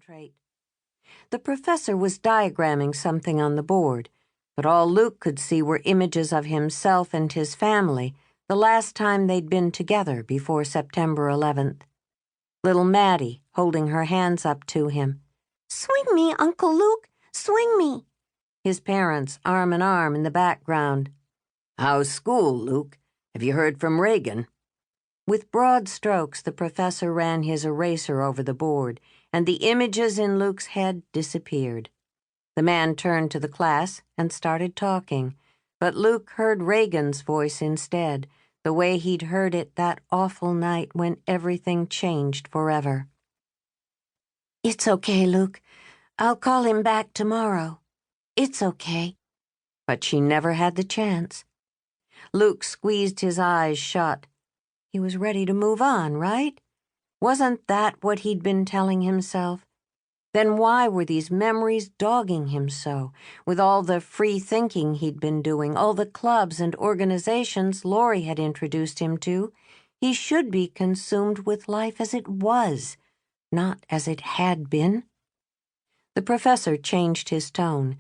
concentrate. The professor was diagramming something on the board, but all Luke could see were images of himself and his family the last time they'd been together before September 11th. Little Maddie, holding her hands up to him. "Swing me, Uncle Luke, swing me." His parents, arm in arm in the background. "How's school, Luke? Have you heard from Reagan?" With broad strokes, the professor ran his eraser over the board, and the images in Luke's head disappeared. The man turned to the class and started talking, but Luke heard Reagan's voice instead, the way he'd heard it that awful night when everything changed forever. "It's okay, Luke. I'll call him back tomorrow. It's okay." But she never had the chance. Luke squeezed his eyes shut. He was ready to move on, right? Wasn't that what he'd been telling himself? Then why were these memories dogging him so, with all the free thinking he'd been doing, all the clubs and organizations Laurie had introduced him to? He should be consumed with life as it was, not as it had been. The professor changed his tone.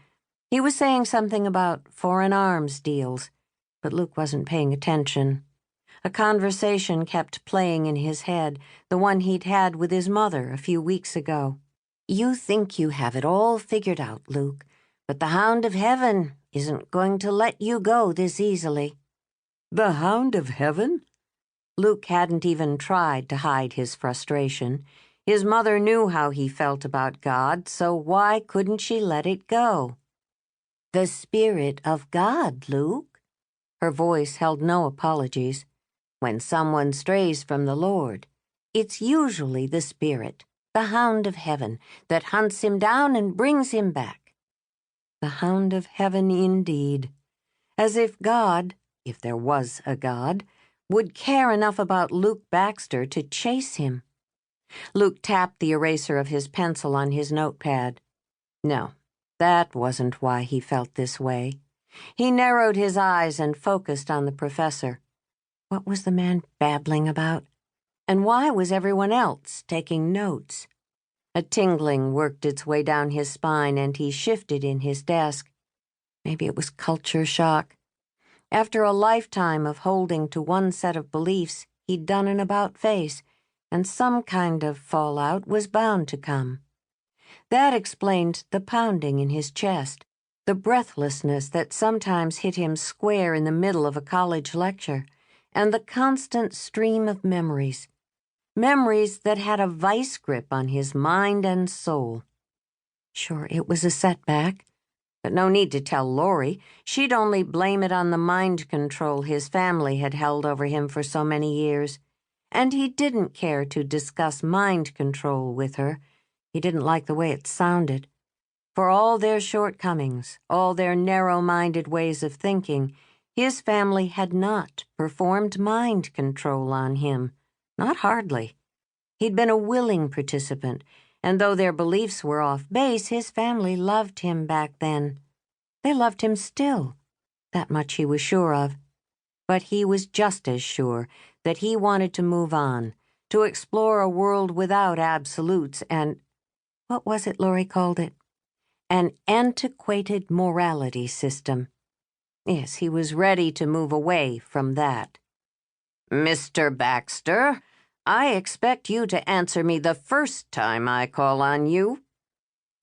He was saying something about foreign arms deals, but Luke wasn't paying attention. A conversation kept playing in his head, the one he'd had with his mother a few weeks ago. "You think you have it all figured out, Luke, but the Hound of Heaven isn't going to let you go this easily." "The Hound of Heaven?" Luke hadn't even tried to hide his frustration. His mother knew how he felt about God, so why couldn't she let it go? "The Spirit of God, Luke." Her voice held no apologies. "When someone strays from the Lord, it's usually the Spirit, the Hound of Heaven, that hunts him down and brings him back." The Hound of Heaven indeed. As if God, if there was a God, would care enough about Luke Baxter to chase him. Luke tapped the eraser of his pencil on his notepad. No, that wasn't why he felt this way. He narrowed his eyes and focused on the professor. What was the man babbling about? And why was everyone else taking notes? A tingling worked its way down his spine, and he shifted in his desk. Maybe it was culture shock. After a lifetime of holding to one set of beliefs, he'd done an about-face, and some kind of fallout was bound to come. That explained the pounding in his chest, the breathlessness that sometimes hit him square in the middle of a college lecture, and the constant stream of memories. Memories that had a vice grip on his mind and soul. Sure, it was a setback, but no need to tell Laurie. She'd only blame it on the mind control his family had held over him for so many years. And he didn't care to discuss mind control with her. He didn't like the way it sounded. For all their shortcomings, all their narrow-minded ways of thinking, his family had not performed mind control on him. Not hardly. He'd been a willing participant, and though their beliefs were off base, his family loved him back then. They loved him still. That much he was sure of. But he was just as sure that he wanted to move on, to explore a world without absolutes and, what was it Laurie called it? An antiquated morality system. Yes, he was ready to move away from that. "Mr. Baxter, I expect you to answer me the first time I call on you."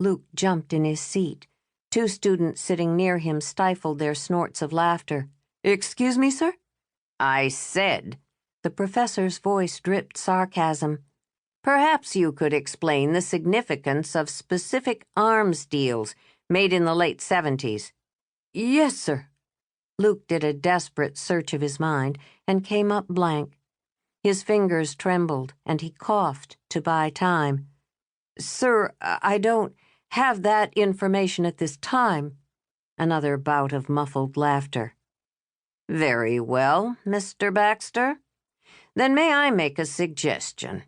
Luke jumped in his seat. Two students sitting near him stifled their snorts of laughter. "Excuse me, sir?" "I said." The professor's voice dripped sarcasm. "Perhaps you could explain the significance of specific arms deals made in the late 70s. "Yes, sir." Luke did a desperate search of his mind and came up blank. His fingers trembled, and he coughed to buy time. "Sir, I don't have that information at this time." Another bout of muffled laughter. "Very well, Mr. Baxter. Then may I make a suggestion?"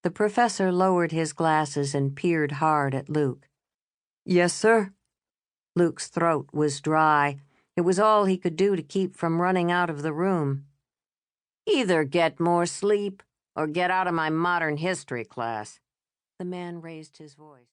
The professor lowered his glasses and peered hard at Luke. "Yes, sir." Luke's throat was dry. It was all he could do to keep from running out of the room. "Either get more sleep or get out of my modern history class." The man raised his voice.